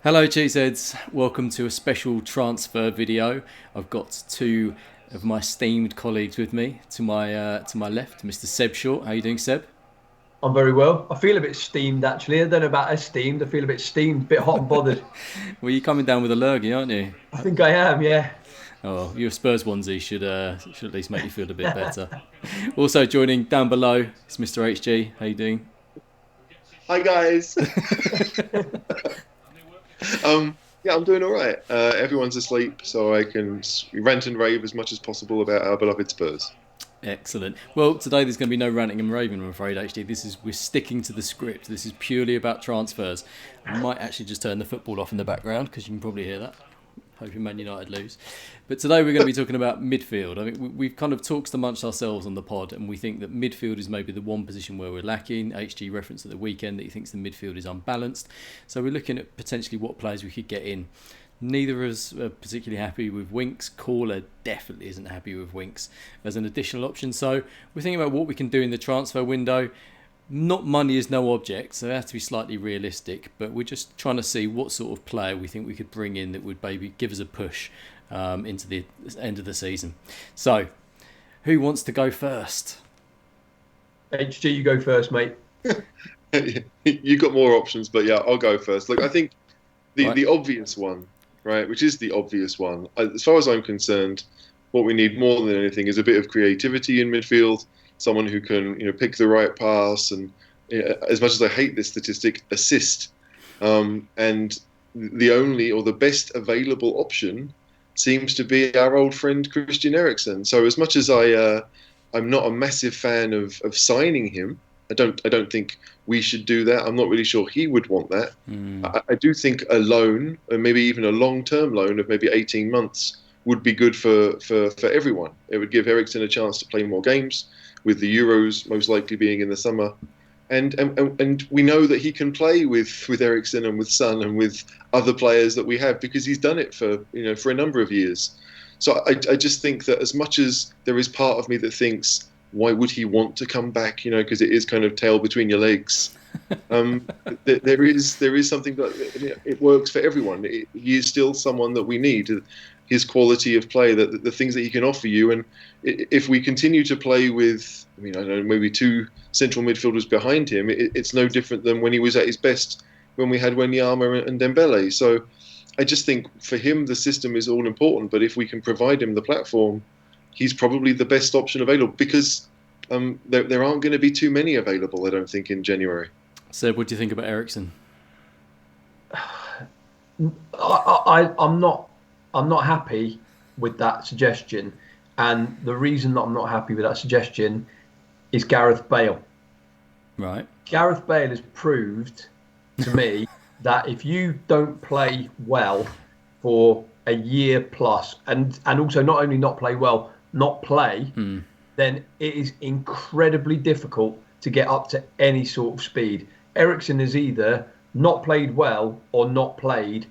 Hello Cheeseheads, welcome to a special transfer video. I've got two of my esteemed colleagues with me. To my left, Mr. Seb Short. How you doing, Seb? I'm very well. I feel a bit steamed actually. I don't know about esteemed. I feel a bit steamed, a bit hot and bothered. Well, you're coming down with a lurgy, aren't you? I think I am, yeah. Oh, your Spurs onesie should at least make you feel a bit better. Also joining down below is Mr. HG. How you doing? Hi guys. Yeah, I'm doing all right. Everyone's asleep, so I can rant and rave as much as possible about our beloved Spurs. Excellent. Well, today there's going to be no ranting and raving, I'm afraid. Actually, we're sticking to the script. This is purely about transfers. I might actually just turn the football off in the background because you can probably hear that. Hoping Man United lose. But today we're going to be talking about midfield. I mean, we've kind of talked amongst ourselves on the pod, and we think that midfield is maybe the one position where we're lacking. HG referenced at the weekend that he thinks the midfield is unbalanced. So we're looking at potentially what players we could get in. Neither of us are particularly happy with Winks. Caller definitely isn't happy with Winks as an additional option. So we're thinking about what we can do in the transfer window. Not money is no object, so it has to be slightly realistic, but we're just trying to see what sort of player we think we could bring in that would maybe give us a push into the end of the season. So, who wants to go first? HG, you go first, mate. You got more options, but yeah, I'll go first. Look, I think the Right. the obvious one, right, which is the obvious one, as far as I'm concerned, what we need more than anything is a bit of creativity in midfield. Someone who can, pick the right pass, and as much as I hate this statistic, assist. And the only or the best available option seems to be our old friend Christian Eriksen. So as much as I'm not a massive fan of signing him, I don't think we should do that. I'm not really sure he would want that. Mm. I do think a loan, or maybe even a long-term loan of maybe 18 months, would be good for everyone. It would give Eriksen a chance to play more games, with the Euros most likely being in the summer. And we know that he can play with Eriksen and with Son and with other players that we have, because he's done it for a number of years. So I just think that as much as there is part of me that thinks, why would he want to come back? Because it is kind of tail between your legs. Um, there is something that it works for everyone. He is still someone that we need. His quality of play, the things that he can offer you, and if we continue to play with, I don't know, maybe two central midfielders behind him, it's no different than when he was at his best, when we had Wanyama and Dembele. So I just think for him the system is all important, but if we can provide him the platform, he's probably the best option available, because there aren't going to be too many available, I don't think, in January. Seb, what do you think about Ericsson? I'm not happy with that suggestion, and the reason that I'm not happy with that suggestion is Gareth Bale. Right. Gareth Bale has proved to me that if you don't play well for a year plus, and also not only not play well, not play, Mm. then it is incredibly difficult to get up to any sort of speed. Ericsson has either not played well or not played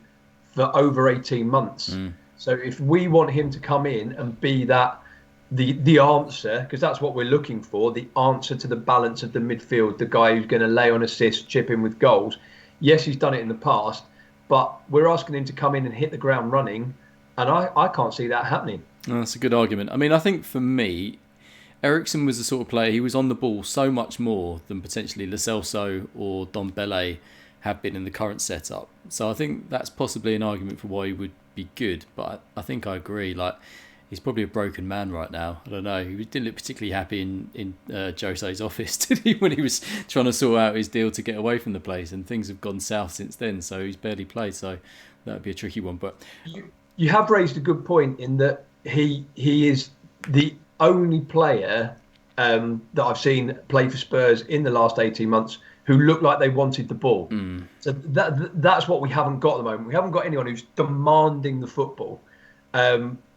for over 18 months. Mm. So if we want him to come in and be the answer, because that's what we're looking for, the answer to the balance of the midfield, the guy who's going to lay on assists, chip in with goals. Yes, he's done it in the past, but we're asking him to come in and hit the ground running, and I can't see that happening. Oh, that's a good argument. I think for me, Ericsson was the sort of player, he was on the ball so much more than potentially Lo Celso or Dombele have been in the current setup. So I think that's possibly an argument for why he would be good. But I think I agree. Like, he's probably a broken man right now. I don't know. He didn't look particularly happy in Jose's office, did he, when he was trying to sort out his deal to get away from the place? And things have gone south since then. So he's barely played. So that would be a tricky one. But You have raised a good point in that he is the only player that I've seen play for Spurs in the last 18 months who looked like they wanted the ball. So that's what we haven't got at the moment. We haven't got anyone who's demanding the football.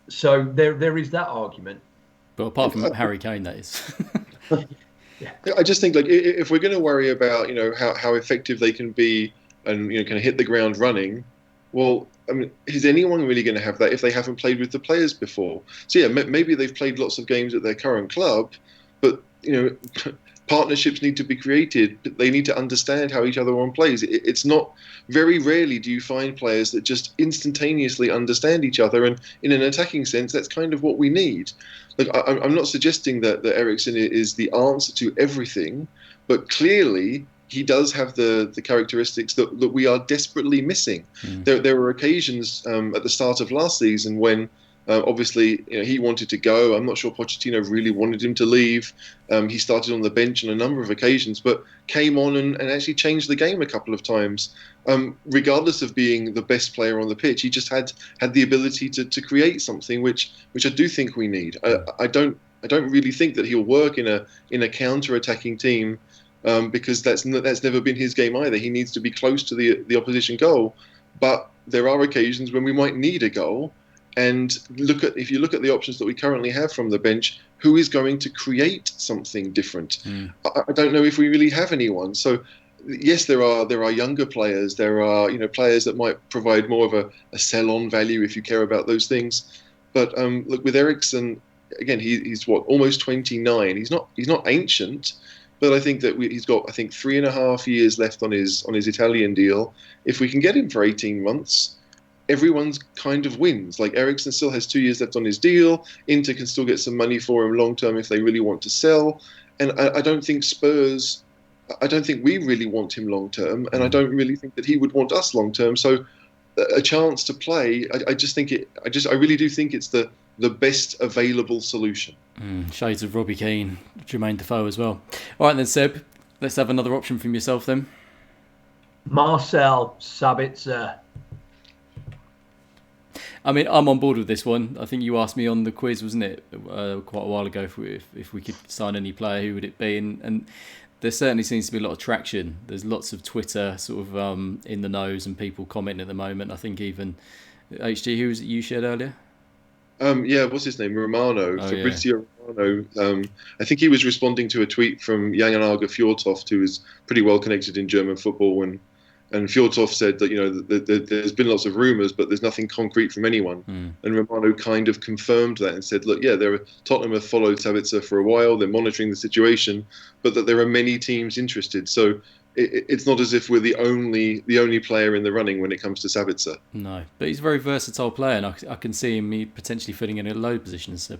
So there is that argument. but apart from Harry Kane, that is. Yeah. I just think, like, if we're going to worry about how effective they can be, and kind of hit the ground running, well, is anyone really going to have that if they haven't played with the players before? So yeah, maybe they've played lots of games at their current club, but partnerships need to be created. They need to understand how each other one plays. It's not very rarely do you find players that just instantaneously understand each other, and in an attacking sense, that's kind of what we need. Like, I'm not suggesting that Eriksen is the answer to everything, but clearly he does have the characteristics that we are desperately missing. There were occasions at the start of last season when obviously he wanted to go. I'm not sure Pochettino really wanted him to leave. He started on the bench on a number of occasions, but came on and actually changed the game a couple of times. Regardless of being the best player on the pitch, he just had the ability to create something which I do think we need. I don't really think that he'll work in a counter-attacking team. Because that's never been his game either. He needs to be close to the opposition goal, but there are occasions when we might need a goal. And if you look at the options that we currently have from the bench, who is going to create something different? I don't know if we really have anyone. So yes, there are younger players. There are players that might provide more of a sell-on value if you care about those things. But look, with Eriksen, again, he's almost 29. He's not ancient. But I think that he's got 3.5 years left on his Italian deal. If we can get him for 18 months, everyone's kind of wins. Like, Eriksen still has 2 years left on his deal. Inter can still get some money for him long term if they really want to sell. And I don't think we really want him long term, and I don't really think that he would want us long term. So a chance to play, I really do think it's the best available solution. Shades of Robbie Keane, Jermaine Defoe as well. All right then, Seb, let's have another option from yourself then. Marcel Sabitzer. I mean, I'm on board with this one. I think you asked me on the quiz, wasn't it, quite a while ago, if we could sign any player, who would it be? And there certainly seems to be a lot of traction. There's lots of Twitter sort of in the nose and people commenting at the moment. I think even HG, who was it you shared earlier? What's his name? Romano, Fabrizio Romano. I think he was responding to a tweet from Jan-Arge Fjordtoft, who is pretty well connected in German football, and Fjordtoft said that there's been lots of rumours, but there's nothing concrete from anyone. And Romano kind of confirmed that and said, look, Tottenham have followed Sabitzer for a while, they're monitoring the situation, but that there are many teams interested. So it's not as if we're the only player in the running when it comes to Sabitzer. No, but he's a very versatile player, and I can see him potentially fitting in a load position. So.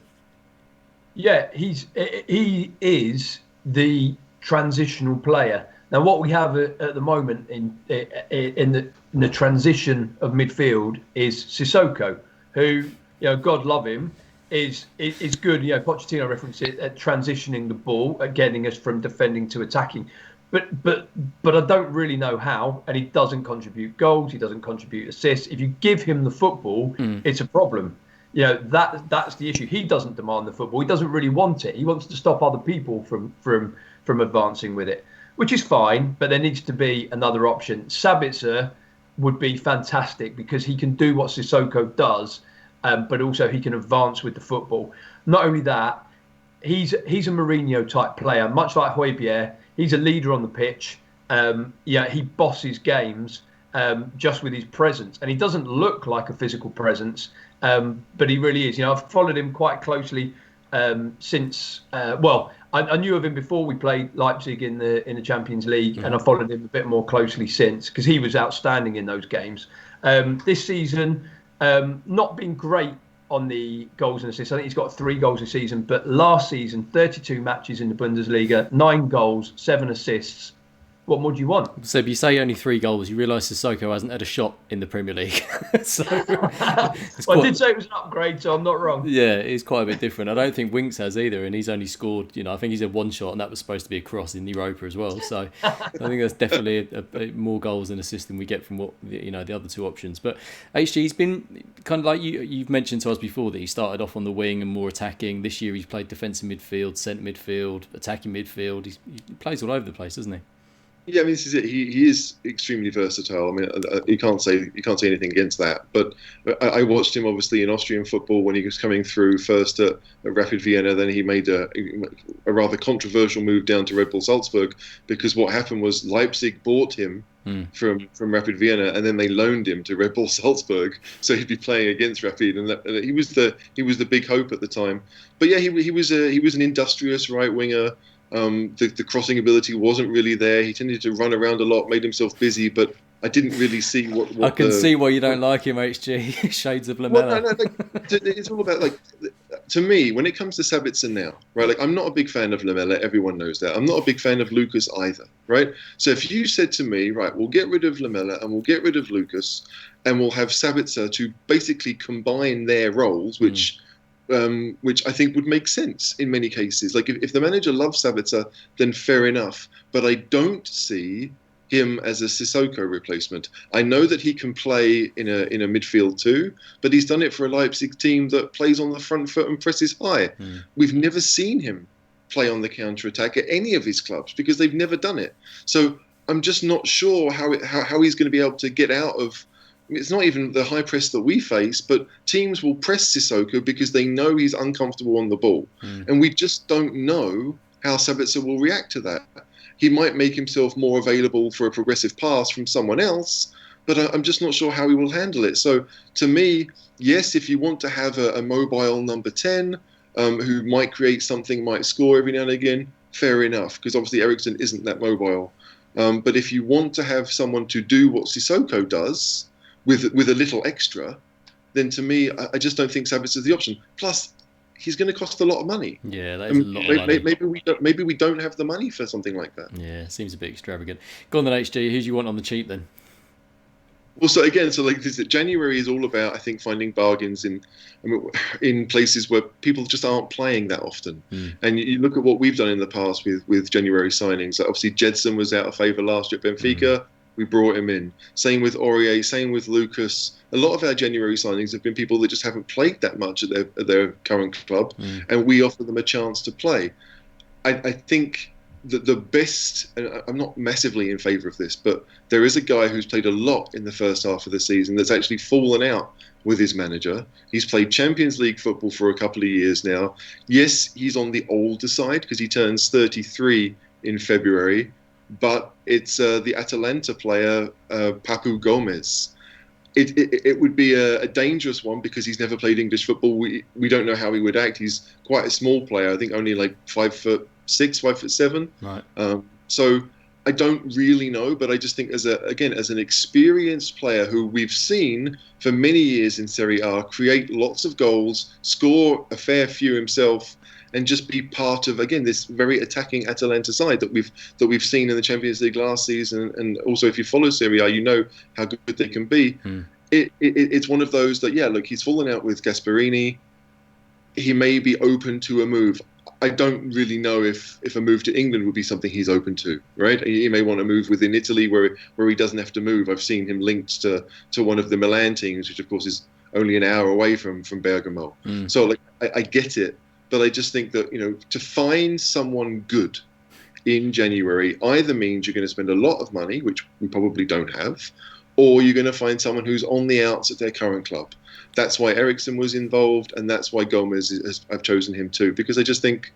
Yeah, he is the transitional player. Now, what we have at the moment in the transition of midfield is Sissoko, who, God love him, is good. Pochettino referenced it at transitioning the ball, at getting us from defending to attacking. But I don't really know how, and he doesn't contribute goals. He doesn't contribute assists. If you give him the football, it's a problem. That's the issue. He doesn't demand the football. He doesn't really want it. He wants to stop other people from advancing with it, which is fine. But there needs to be another option. Sabitzer would be fantastic because he can do what Sissoko does, but also he can advance with the football. Not only that, he's a Mourinho type player, much like Højbjerg. He's a leader on the pitch. He bosses games just with his presence. And he doesn't look like a physical presence, but he really is. I've followed him quite closely since... I knew of him before we played Leipzig in the Champions League, and I followed him a bit more closely since, because he was outstanding in those games. This season, not been great on the goals and assists. I think he's got 3 goals this season, but last season, 32 matches in the Bundesliga, 9 goals, 7 assists. What more do you want? So if you say only 3 goals, you realise Sissoko hasn't had a shot in the Premier League. I did say it was an upgrade, so I'm not wrong. Yeah, it's quite a bit different. I don't think Winks has either, and he's only scored, I think he's had 1 shot, and that was supposed to be a cross in Europa as well. So I think that's definitely a more goals and assists than we get from what the other 2 options. But HG, he's been kind of like you've mentioned to us before that he started off on the wing and more attacking. This year he's played defensive midfield, centre midfield, attacking midfield. He plays all over the place, doesn't he? Yeah, I mean, this is it. He is extremely versatile. I mean, you can't say anything against that. But I watched him obviously in Austrian football when he was coming through first at Rapid Vienna. Then he made a rather controversial move down to Red Bull Salzburg, because what happened was Leipzig bought him from Rapid Vienna, and then they loaned him to Red Bull Salzburg, so he'd be playing against Rapid, and he was the big hope at the time. But yeah, he was an industrious right winger. The crossing ability wasn't really there. He tended to run around a lot, made himself busy, but I didn't really see what I can the see why you don't like him, HG. Shades of well, no, Lamella. no, like, it's all about like to me when it comes to Sabitzer now, right? Like I'm not a big fan of Lamella. Everyone knows that. I'm not a big fan of Lucas either, right? So if you said to me, right, we'll get rid of Lamella and we'll get rid of Lucas, and we'll have Sabitzer to basically combine their roles, which I think would make sense in many cases. Like if the manager loves Sabitzer, then fair enough. But I don't see him as a Sissoko replacement. I know that he can play in a midfield too, but he's done it for a Leipzig team that plays on the front foot and presses high. We've never seen him play on the counter attack at any of his clubs because they've never done it. So I'm just not sure how he's going to be able to get out of. It's not even the high press that we face, but teams will press Sissoko because they know he's uncomfortable on the ball, and we just don't know how Sabitzer will react to that. He might make himself more available for a progressive pass from someone else, but I'm just not sure how he will handle it. So to me, yes, if you want to have a mobile number 10 who might create something, might score every now and again, fair enough, because obviously Eriksen isn't that mobile. But if you want to have someone to do what Sissoko does with a little extra, then to me, I just don't think Sabitzer is the option. Plus, he's going to cost a lot of money. Yeah, that is a lot of money. Maybe we don't have the money for something like that. Yeah, seems a bit extravagant. Go on then, HG. Who do you want on the cheap then? Well, so again, January is all about, I think, finding bargains in places where people just aren't playing that often. And you look at what we've done in the past with January signings. Like obviously, Jedson was out of favour last year at Benfica. We brought him in. Same with Aurier, same with Lucas. A lot of our January signings have been people that just haven't played that much at their current club, and we offer them a chance to play. I think that the best, and I'm not massively in favour of this, but there is a guy who's played a lot in the first half of the season that's actually fallen out with his manager. He's played Champions League football for a couple of years now. Yes, he's on the older side because he turns 33 in February, but it's the Atalanta player, Papu Gomez. It would be a dangerous one because he's never played English football. We don't know how he would act. He's quite a small player. I think only like 5'6", 5'7". Right. So I don't really know, but I just think as an experienced player who we've seen for many years in Serie A create lots of goals, score a fair few himself, and just be part of, again, this very attacking Atalanta side that we've seen in the Champions League last season, and also if you follow Serie A, you know how good they can be. It's one of those that, yeah, look, he's fallen out with Gasperini. He may be open to a move. I don't really know if a move to England would be something he's open to, right? He may want to move within Italy where he doesn't have to move. I've seen him linked to one of the Milan teams, which of course is only an hour away from Bergamo. So like I get it. But I just think that, to find someone good in January either means you're going to spend a lot of money, which we probably don't have, or you're going to find someone who's on the outs at their current club. That's why Eriksen was involved, and that's why Gomez I've chosen him too, because I just think,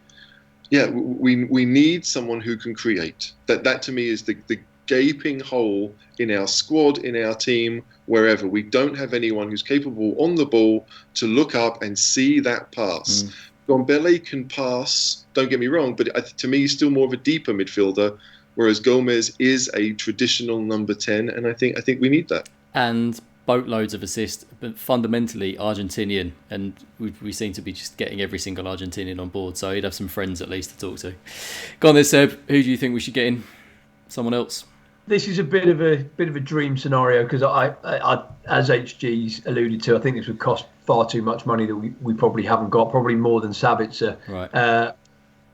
yeah, we need someone who can create. That to me is the gaping hole in our squad, in our team, wherever. We don't have anyone who's capable on the ball to look up and see that pass. Ndombele can pass, don't get me wrong, but to me he's still more of a deeper midfielder, whereas Gomez is a traditional number 10, and I think we need that. And boatloads of assists, but fundamentally Argentinian, and we seem to be just getting every single Argentinian on board, so he'd have some friends at least to talk to. Go on then, Seb. Who do you think we should get in? Someone else? This is a bit of a dream scenario because I as HG's alluded to, I think this would cost far too much money that we probably haven't got, probably more than Sabitzer. Right. I'm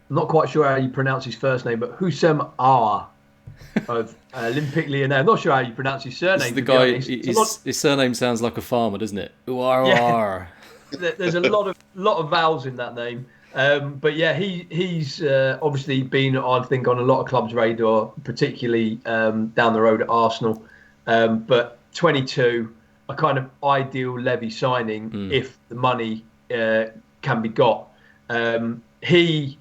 not quite sure how you pronounce his first name, but Houssem Aouar of Olympique Lyonnais. I'm not sure how you pronounce his surname. This is the guy. His surname sounds like a farmer, doesn't it? Yeah. There's a lot of vowels in that name. But yeah, he's obviously been, I think, on a lot of clubs' radar, particularly down the road at Arsenal. But 22, a kind of ideal Levy signing if the money can be got. He,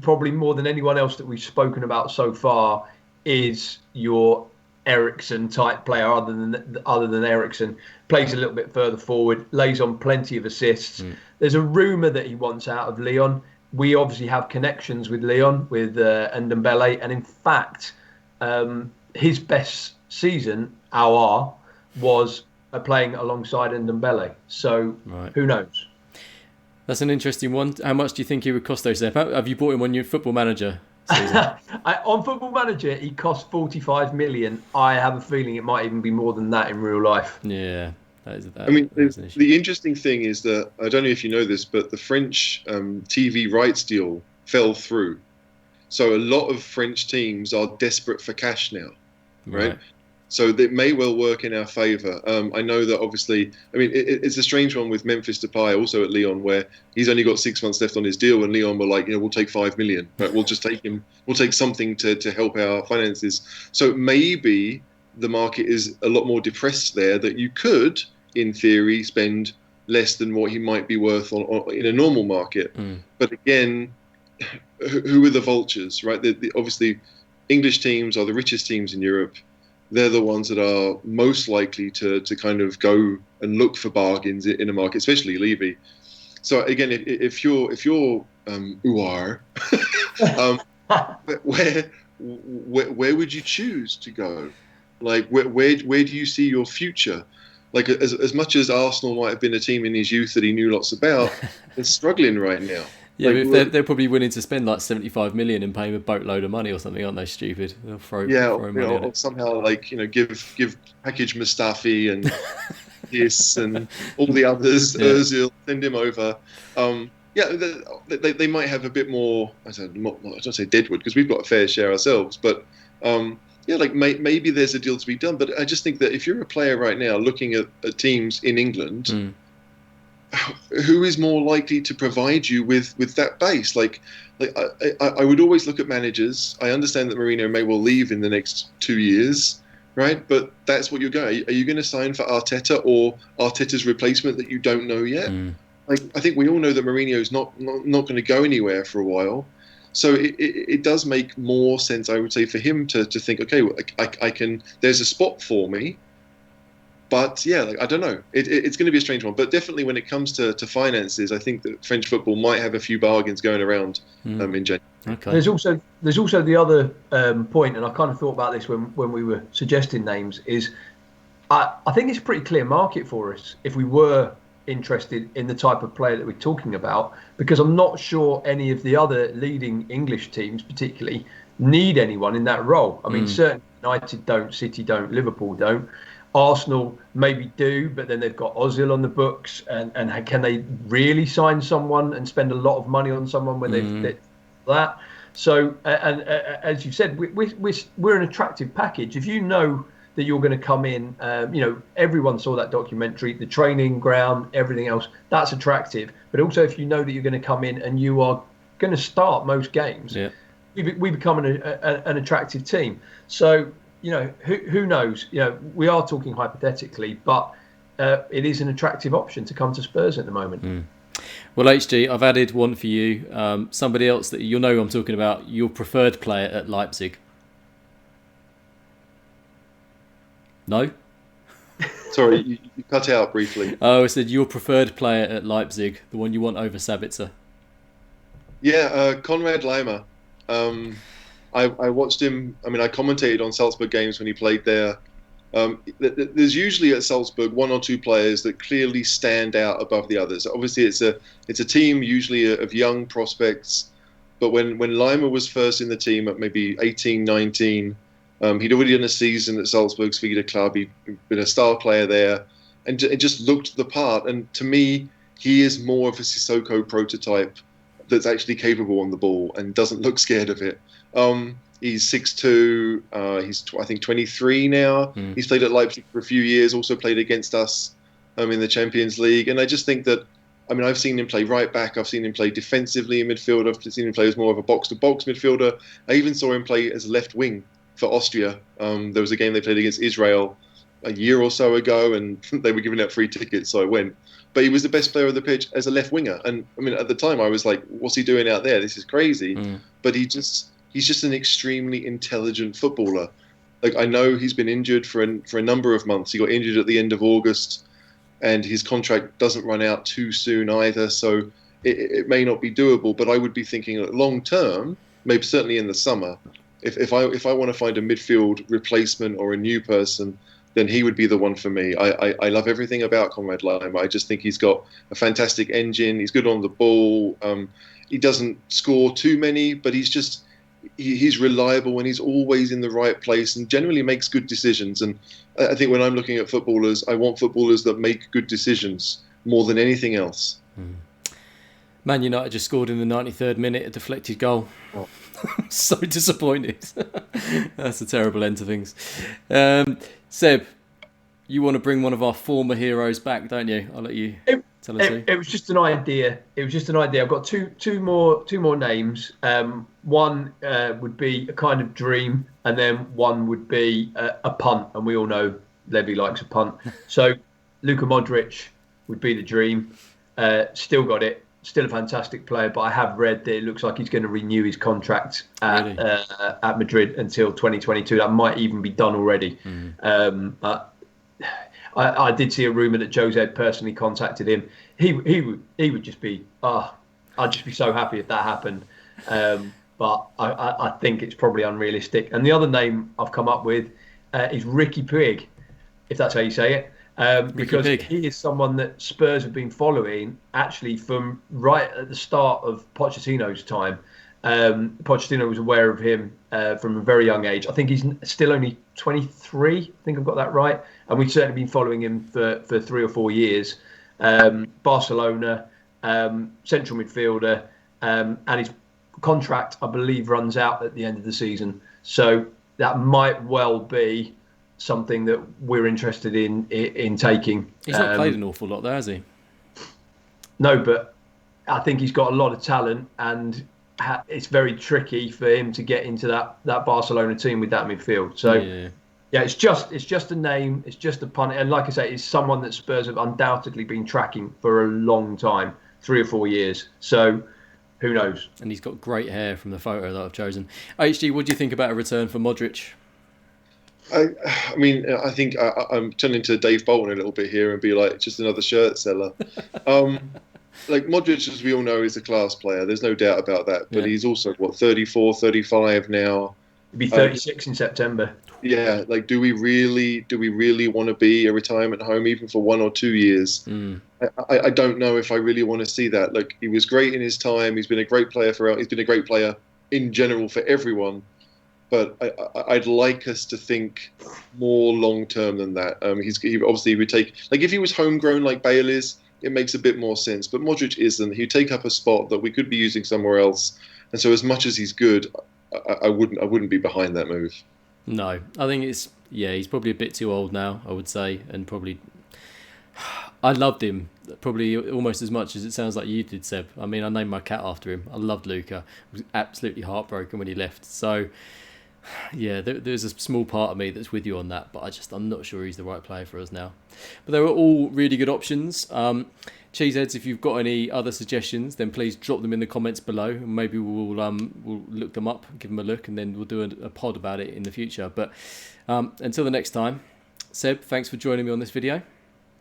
probably more than anyone else that we've spoken about so far, is your Eriksen type player. Other than Eriksen, plays a little bit further forward, lays on plenty of assists. There's a rumour that he wants out of Lyon. we obviously have connections with Leon, with Ndombele, and in fact, his best season, was playing alongside Ndombele. So who knows? That's an interesting one. How much do you think he would cost, though, Seb? Have you bought him on your Football Manager season? On Football Manager, he cost 45 million. I have a feeling it might even be more than that in real life. Yeah. The interesting thing is that, I don't know if you know this, but the French TV rights deal fell through. So a lot of French teams are desperate for cash now, right? So that may well work in our favour. I know that obviously, it's a strange one with Memphis Depay, also at Lyon, where he's only got 6 months left on his deal, and Lyon were like, we'll take 5 million, but we'll just take him. We'll take something to help our finances. So maybe the market is a lot more depressed there, that you could, in theory, spend less than what he might be worth in a normal market. But again, who are the vultures, right? Obviously, English teams are the richest teams in Europe. They're the ones that are most likely to kind of go and look for bargains in a market, especially Levy. So again, if you're Uar, where would you choose to go? Like where do you see your future? Like as much as Arsenal might have been a team in his youth that he knew lots about, they're struggling right now. Yeah, like, they're probably willing to spend like 75 million and pay him a boatload of money or something, aren't they? Stupid. They'll throw money on it. Somehow give package Mustafi and this and all the others. Ozil, send him over. They might have a bit more. I don't say deadwood because we've got a fair share ourselves, but maybe there's a deal to be done. But I just think that if you're a player right now looking at teams in England. Who is more likely to provide you with that base? I would always look at managers. I understand that Mourinho may well leave in the next 2 years, right? But that's what you're going. Are you going to sign for Arteta or Arteta's replacement that you don't know yet? I think we all know that Mourinho's not going to go anywhere for a while. So it does make more sense, I would say, for him to think, okay, I can. There's a spot for me. But I don't know. It's going to be a strange one. But definitely when it comes to finances, I think that French football might have a few bargains going around in January. Okay. There's also the other point, and I kind of thought about this when we were suggesting names, is I think it's a pretty clear market for us if we were interested in the type of player that we're talking about, because I'm not sure any of the other leading English teams particularly need anyone in that role. I mean, certainly United don't, City don't, Liverpool don't. Arsenal maybe do, but then they've got Ozil on the books, and can they really sign someone and spend a lot of money on someone when they've that? So, and as you said, we're an attractive package. If you know that you're going to come in, everyone saw that documentary, the training ground, everything else, that's attractive. But also if you know that you're going to come in and you are going to start most games, we become an attractive team. So, who knows? We are talking hypothetically, but it is an attractive option to come to Spurs at the moment. Well, HG, I've added one for you. Somebody else that you'll know I'm talking about, your preferred player at Leipzig. No? Sorry, you cut out briefly. Oh, I said your preferred player at Leipzig, the one you want over Sabitzer. Yeah, Konrad Laimer. I watched him. I mean, I commentated on Salzburg games when he played there. There's usually at Salzburg one or two players that clearly stand out above the others. Obviously, it's a team usually of young prospects. But when Laimer was first in the team at maybe 18, 19, he'd already done a season at Salzburg's feeder club. He'd been a star player there, and it just looked the part. And to me, he is more of a Sissoko prototype that's actually capable on the ball and doesn't look scared of it. He's 6'2". He's I think 23 now. He's played at Leipzig for a few years. Also played against us in the Champions League. And I just think that, I mean, I've seen him play right back. I've seen him play defensively in midfield. I've seen him play as more of a box-to-box midfielder. I even saw him play as left wing for Austria. There was a game they played against Israel a year or so ago, and they were giving out free tickets, so I went. But he was the best player of the pitch as a left winger. And I mean, at the time, I was like, "What's he doing out there? This is crazy." But he's just an extremely intelligent footballer. Like, I know he's been injured for a number of months. He got injured at the end of August, and his contract doesn't run out too soon either. So it may not be doable. But I would be thinking long term, maybe certainly in the summer, if I want to find a midfield replacement or a new person, then he would be the one for me. I love everything about Conrad Lima. I just think he's got a fantastic engine. He's good on the ball. He doesn't score too many, but he's reliable and he's always in the right place and generally makes good decisions. And I think when I'm looking at footballers, I want footballers that make good decisions more than anything else. Man United just scored in the 93rd minute, a deflected goal. Oh. So disappointed. That's a terrible end to things. Seb, you want to bring one of our former heroes back, don't you? I'll let you tell us who. It was just an idea. I've got two more names. One would be a kind of dream, and then one would be a punt. And we all know Levy likes a punt. So Luka Modric would be the dream. Still got it. Still a fantastic player, but I have read that it looks like he's going to renew his contract at Madrid until 2022. That might even be done already. I did see a rumour that Jose had personally contacted him. He would just be I'd just be so happy if that happened. But I think it's probably unrealistic. And the other name I've come up with is Ricky Puig, if that's how you say it. Because he is someone that Spurs have been following actually from right at the start of Pochettino's time. Pochettino was aware of him from a very young age. I think he's still only 23. I think I've got that right. And we've certainly been following him for 3 or 4 years. Barcelona, central midfielder, and his contract, I believe, runs out at the end of the season. So that might well be something that we're interested in taking. He's not played an awful lot there, has he? No, but I think he's got a lot of talent, and it's very tricky for him to get into that Barcelona team with that midfield. So yeah, it's just a name, it's just a punt, and like I say, it's someone that Spurs have undoubtedly been tracking for a long time, 3 or 4 years. So who knows? And he's got great hair from the photo that I've chosen. HG, what do you think about a return for Modric? I mean, I think I'm turning to Dave Bolton a little bit here and be like, just another shirt seller. Like Modric, as we all know, is a class player. There's no doubt about that. But he's also, 34, 35 now. He'll be 36 in September. Yeah, like do we really want to be a retirement home even for 1 or 2 years? I don't know if I really want to see that. Like he was great in his time. He's been a great player he's been a great player in general for everyone. But I'd like us to think more long term than that. He obviously would take, like if he was homegrown like Bale is, it makes a bit more sense. But Modric isn't. He'd take up a spot that we could be using somewhere else. And so as much as he's good, I wouldn't be behind that move. No, I think he's probably a bit too old now, I would say, and probably I loved him probably almost as much as it sounds like you did, Seb. I mean, I named my cat after him. I loved Luka. I was absolutely heartbroken when he left. So yeah, there's a small part of me that's with you on that, but I'm not sure he's the right player for us now. But they were all really good options. Cheeseheads, if you've got any other suggestions, then please drop them in the comments below, and maybe we'll look them up, give them a look, and then we'll do a pod about it in the future. But until the next time, Seb, thanks for joining me on this video.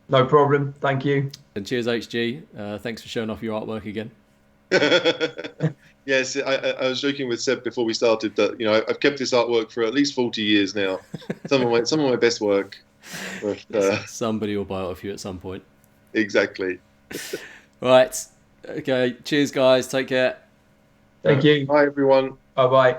No problem. Thank you. And cheers, HG. Thanks for showing off your artwork again. Yes, I was joking with Seb before we started that I've kept this artwork for at least 40 years now. Some of my best work. But, somebody will buy it off you at some point. Exactly. Right. Okay. Cheers, guys. Take care. Thank you. Bye, everyone. Bye-bye.